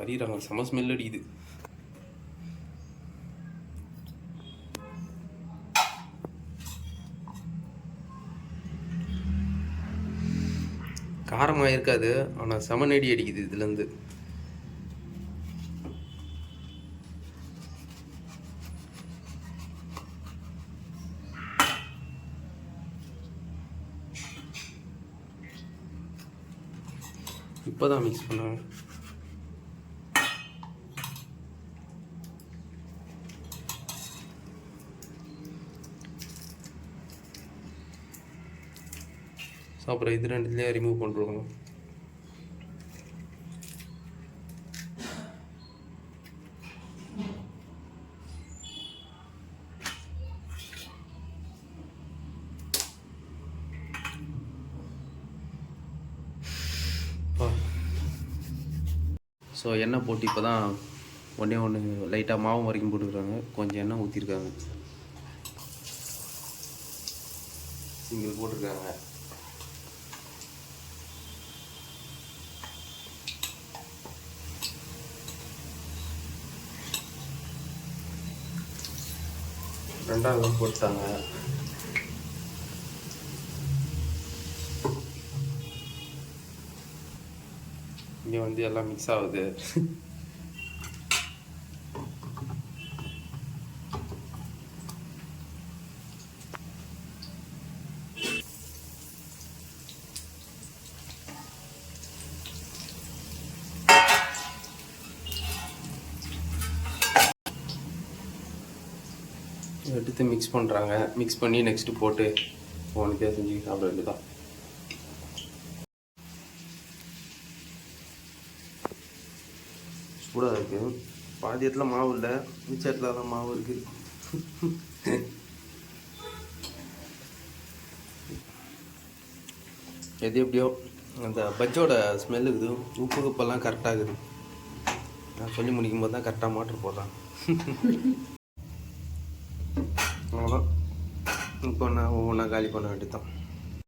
அறியிறாங்க, செம ஸ்மெல் அடிக்குது. காரமாக இருக்காது, ஆனால் செம நெடி அடிக்குது இதுலேருந்து. இப்போ தான் மிக்ஸ் பண்ணாங்க. அப்புறம் இது ரெண்டுலேயே ரிமூவ் பண்ணுறோங்க. ஸோ எண்ணெய் போட்டு இப்போ தான் ஒன்று லைட்டாக மாவு வரைக்கும் போட்டுக்கிறாங்க. கொஞ்சம் எண்ணெய் ஊற்றிருக்காங்க, சிங்கிள் போட்டிருக்காங்க. ரெண்டாவது போட்டாங்க. இங்கே வந்து எல்லாம் மிக்ஸ் ஆகுது. எடுத்து மிக்ஸ் பண்ணுறாங்க. மிக்ஸ் பண்ணி நெக்ஸ்ட்டு போட்டு ஃபோனுக்கே செஞ்சு சாப்பிட வேண்டியதான். சூடாக இருக்குது. பாதி இடத்துல மாவு இல்லை, மிச்ச இடத்துல தான் மாவு இருக்குது. எது எப்படியோ அந்த பஜ்ஜோட ஸ்மெல்லு இருக்குது. உப்பு கப்பெல்லாம் கரெக்டாக இருக்குது. நான் சொல்லி முடிக்கும் போது தான் கரெக்டாக மோட்ரு போடுறான். அவ்வளோதான். இப்போ நான் ஒவ்வொன்றா காலி பண்ண வேண்டியதான்.